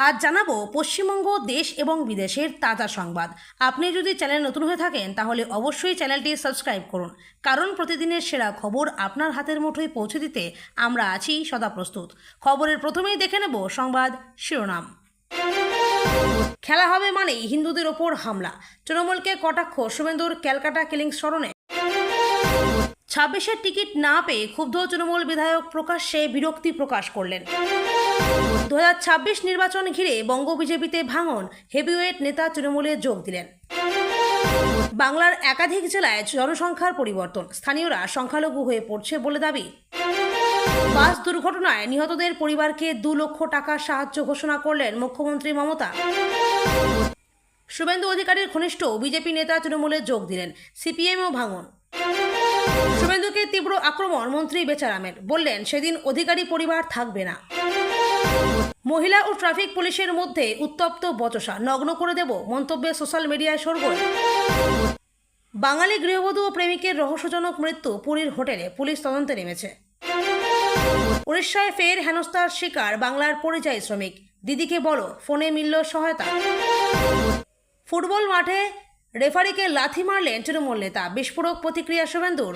আজ জানাবো পশ্চিমবঙ্গ দেশ এবং বিদেশের তাজা সংবাদ। আপনি যদি চ্যানেল নতুন হয়ে থাকেন তাহলে অবশ্যই চ্যানেলটি সাবস্ক্রাইব করুন, কারণ প্রতিদিনের সেরা খবর আপনার হাতের মুঠোয় পৌঁছে দিতে আমরা আছি সদা প্রস্তুত। খবরের প্রথমেই দেখে নেব সংবাদ শিরোনাম। খেলা হবে মানেই হিন্দুদের ওপর হামলা, তৃণমূলকে কটাক্ষ শুভেন্দুর ক্যালকাটা কিলিংস স্মরণে। 26-এর টিকিট না পেয়ে ক্ষুব্ধ তৃণমূল বিধায়ক প্রকাশ্যে বিরক্তি প্রকাশ করলেন। 2026 নির্বাচন ঘিরে বঙ্গ বিজেপিতে ভাঙন, হেভিওয়েট নেতা তৃণমূলে যোগ দিলেন। বাংলার একাধিক জেলায় জনসংখ্যার পরিবর্তন, স্থানীয়রা সংখ্যালঘু হয়ে পড়ছে বলে দাবি। বাস দুর্ঘটনায় নিহতদের পরিবারকে 2 লক্ষ টাকা সাহায্য ঘোষণা করলেন মুখ্যমন্ত্রী মমতা। শুভেন্দু অধিকারীর ঘনিষ্ঠ বিজেপি নেতা তৃণমূলে যোগ দিলেন, সিপিএমও ভাঙন। শুভেন্দুকে তীব্র আক্রমণ মন্ত্রী বেচারামের, বললেন সেদিন অধিকারী পরিবার থাকবে না। মহিলা ও ট্রাফিক পুলিশের মধ্যে উত্তপ্ত বচসা, নগ্ন করে দেব মন্তব্যে সোশ্যাল মিডিয়ায় শোরগোল। বাঙালি গৃহবধূ ও প্রেমিকের রহস্যজনক মৃত্যু পুরীর হোটেলে, পুলিশ তদন্তে নেমেছে। উড়িষ্যায় ফের হেনস্থার শিকার বাংলার পরিযায়ী শ্রমিক, দিদিকে বলো ফোনে মিলল সহায়তা। ফুটবল মাঠে রেফারিকে লাথি মারলেন তৃণমূল নেতা, বিস্ফোরক প্রতিক্রিয়া শুভেন্দুর।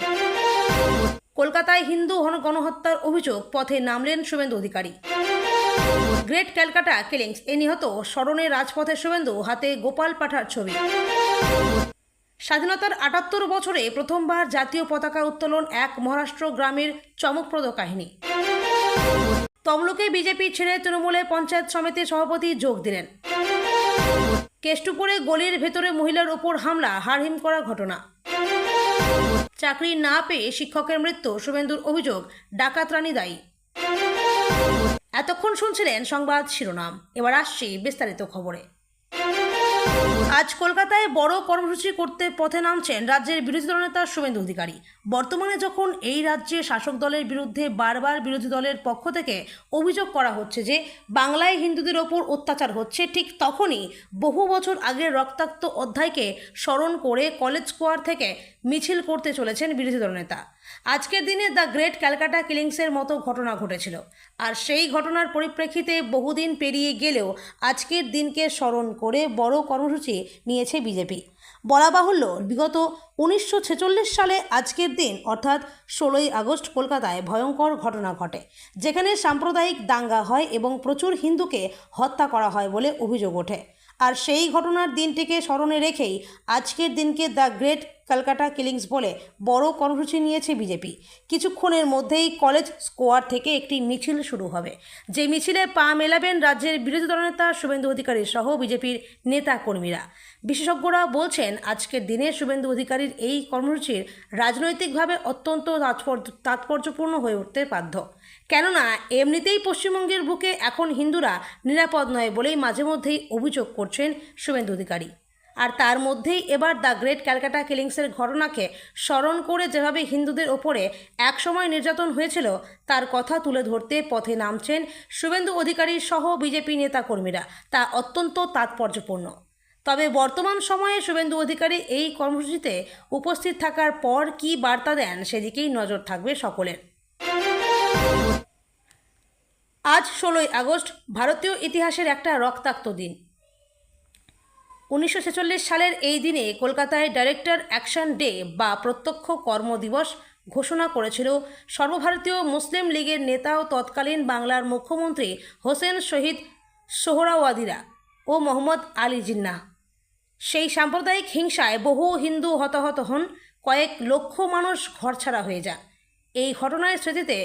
কলকাতায় হিন্দু গণহত্যার অভিযোগ, পথে নামলেন শুভেন্দু অধিকারী। গ্রেট ক্যালকাটা কিলিংস, এ নিহত স্মরণে রাজপথে শুভেন্দু, হাতে গোপাল পাঠার ছবি। স্বাধীনতার 78 বছরে প্রথমবার জাতীয় পতাকা উত্তোলন, এক মহারাষ্ট্র গ্রামের চমকপ্রদ কাহিনী। তমলুকে বিজেপি ছেড়ে তৃণমূলে পঞ্চায়েত সমিতির সভাপতি যোগ দিলেন। কেষ্টপুরে গলির ভেতরে মহিলার ওপর হামলা, হাড়হিম করা ঘটনা। চাকরি না পেয়ে শিক্ষকের মৃত্যু, শুভেন্দুর অভিযোগ ডাকাতরানি দায়ী। এতক্ষণ শুনছিলেন সংবাদ শিরোনাম, এবার আসছি বিস্তারিত খবরে। আজ কলকাতায় বড় কর্মসূচি করতে পথে নামছেন রাজ্যের বিরোধী দলনেতা শুভেন্দু অধিকারী। বর্তমানে যখন এই রাজ্যে শাসক দলের বিরুদ্ধে বারবার বিরোধী দলের পক্ষ থেকে অভিযোগ করা হচ্ছে যে বাংলায় হিন্দুদের ওপর অত্যাচার হচ্ছে, ঠিক তখনই বহু বছর আগের রক্তাক্ত অধ্যায়কে স্মরণ করে কলেজ স্কোয়ার থেকে মিছিল করতে চলেছেন বিরোধী দলনেতা। আজকের দিনে দ্য গ্রেট ক্যালকাটা কিলিংসের মতো ঘটনা ঘটেছিল, আর সেই ঘটনার পরিপ্রেক্ষিতে বহুদিন পেরিয়ে গেলেও আজকের দিনকে স্মরণ করে বড় কর্মসূচি নিয়েছে বিজেপি। বলা বাহুল্য, বিগত 1946 সালে আজকের দিন অর্থাৎ 16ই আগস্ট কলকাতায় ভয়ঙ্কর ঘটনা ঘটে, যেখানে সাম্প্রদায়িক দাঙ্গা হয় এবং প্রচুর হিন্দুকে হত্যা করা হয় বলে অভিযোগ ওঠে। আর সেই ঘটনার দিনটিকে স্মরণে রেখেই আজকের দিনকে দ্য গ্রেট ক্যালকাটা কিলিংস বলে বড় কর্মসূচি নিয়েছে বিজেপি। কিছুক্ষণের মধ্যেই কলেজ স্কোয়ার থেকে একটি মিছিল শুরু হবে, যে মিছিলে পা মেলাবেন রাজ্যের বিরোধী দলনেতা শুভেন্দু অধিকারী সহ বিজেপির নেতা কর্মীরা। বিশেষজ্ঞরা বলছেন আজকের দিনে শুভেন্দু অধিকারীর এই কর্মসূচির রাজনৈতিকভাবে অত্যন্ত তাৎপর্যপূর্ণ হয়ে উঠতে বাধ্য, কেননা এমনিতেই পশ্চিমবঙ্গের বুকে এখন হিন্দুরা নিরাপদ নয় বলেই মাঝে মধ্যেই অভিযোগ করছেন শুভেন্দু অধিকারী। আর তার মধ্যেই এবার দ্য গ্রেট ক্যালকাটা কিলিংসের ঘটনাকে স্মরণ করে যেভাবে হিন্দুদের ওপরে একসময় নির্যাতন হয়েছিল তার কথা তুলে ধরতে পথে নামছেন শুভেন্দু অধিকারী সহ বিজেপি নেতাকর্মীরা, তা অত্যন্ত তাৎপর্যপূর্ণ। তবে বর্তমান সময়ে শুভেন্দু অধিকারী এই কর্মসূচিতে উপস্থিত থাকার পর কী বার্তা দেন সেদিকেই নজর থাকবে সকলের। আজ 16ই আগস্ট ভারতীয় ইতিহাসের একটা রক্তাক্ত দিন। 1946 সালের এই দিনে কলকাতায় ডাইরেক্টর অ্যাকশন ডে বা প্রত্যক্ষ কর্মদিবস ঘোষণা করেছিল সর্বভারতীয় মুসলিম লীগের নেতা ও তৎকালীন বাংলার মুখ্যমন্ত্রী হোসেন শহীদ সোহরাওয়ার্দীরা ও মোহাম্মদ আলী জিন্নাহ। সেই সাম্প্রদায়িক হিংসায় বহু হিন্দু হতাহত হন, কয়েক লক্ষ মানুষ ঘরছাড়া হয়ে যান। এই ঘটনার স্মৃতিতে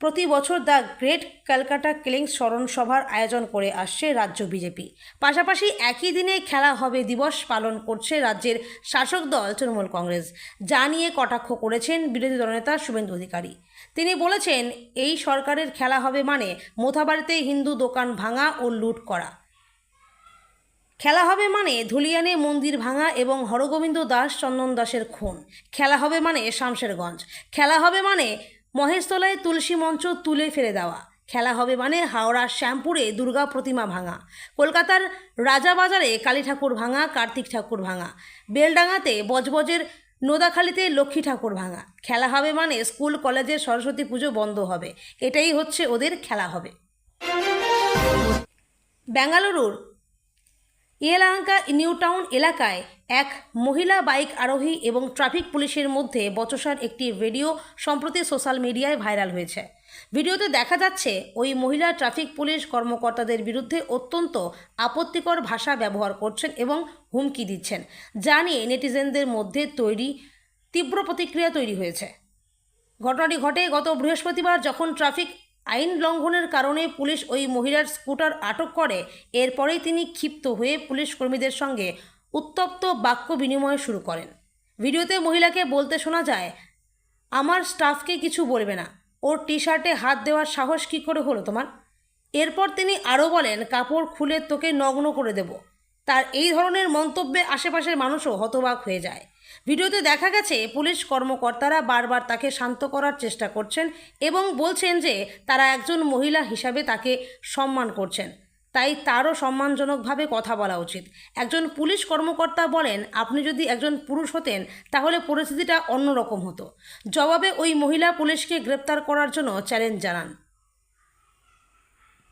প্রতি বছর দ্য গ্রেট ক্যালকাটা কিলিংস স্মরণ সভার আয়োজন করে আসছে রাজ্য বিজেপি। পাশাপাশি একই দিনে খেলা হবে দিবস পালন করছে রাজ্যের শাসক দল তৃণমূল কংগ্রেস, যা নিয়ে কটাক্ষ করেছেন বিরোধী দলনেতা শুভেন্দু অধিকারী। তিনি বলেছেন এই সরকারের খেলা হবে মানে মোথাবাড়িতে হিন্দু দোকান ভাঙা ও লুট করা, খেলা হবে মানে ধুলিয়ানে মন্দির ভাঙা এবং হরগোবিন্দ দাস চন্দন দাসের খুন, খেলা হবে মানে শামশেরগঞ্জ, খেলা হবে মানে মহেশতলায় তুলসী মঞ্চ তুলে ফেলে দেওয়া, খেলা হবে মানে হাওড়ার শ্যামপুরে দুর্গা প্রতিমা ভাঙা, কলকাতার রাজাবাজারে কালী ঠাকুর ভাঙা, কার্তিক ঠাকুর ভাঙা, বেলডাঙাতে বজবজের নোদাখালীতে লক্ষ্মী ঠাকুর ভাঙা। খেলা হবে মানে স্কুল কলেজের সরস্বতী পুজো বন্ধ হবে, এটাই হচ্ছে ওদের খেলা হবে। বেঙ্গালুরুর ইয়েলাঙ্কা নিউ টাউন এলাকায় এক মহিলা বাইক আরোহী এবং ট্রাফিক পুলিশের মধ্যে বচসার একটি ভিডিও সম্প্রতি সোশ্যাল মিডিয়ায় ভাইরাল হয়েছে। ভিডিওতে দেখা যাচ্ছে ওই মহিলা ট্রাফিক পুলিশ কর্মকর্তাদের বিরুদ্ধে অত্যন্ত আপত্তিকর ভাষা ব্যবহার করছেন এবং হুমকি দিচ্ছেন, যা নিয়ে নেটিজেনদের মধ্যে তীব্র প্রতিক্রিয়া তৈরি হয়েছে। ঘটনাটি ঘটে গত বৃহস্পতিবার, যখন ট্রাফিক আইন লঙ্ঘনের কারণে পুলিশ ওই মহিলার স্কুটার আটক করে। এরপরেই তিনি ক্ষিপ্ত হয়ে পুলিশ কর্মীদের সঙ্গে উত্তপ্ত বাক্য বিনিময় শুরু করেন। ভিডিওতে মহিলাকে বলতে শোনা যায়, আমার স্টাফকে কিছু বলবে না, ওর টি শার্টে হাত দেওয়ার সাহস কী করে হলো তোমার? এরপর তিনি আরও বলেন, কাপড় খুলে তোকে নগ্ন করে দেব। তার এই ধরনের মন্তব্যে আশেপাশের মানুষও হতবাক হয়ে যায়। ভিডিওতে দেখা গেছে পুলিশ কর্মকর্তারা বারবার তাকে শান্ত করার চেষ্টা করছেন এবং বলছেন যে তারা একজন মহিলা হিসাবে তাকে সম্মান করছেন, তাই তারও সম্মানজনকভাবে কথা বলা উচিত। একজন পুলিশ কর্মকর্তা বলেন, আপনি যদি একজন পুরুষ হতেন তাহলে পরিস্থিতিটা অন্যরকম হতো। জবাবে ওই মহিলা পুলিশকে গ্রেপ্তার করার জন্য চ্যালেঞ্জ জানান।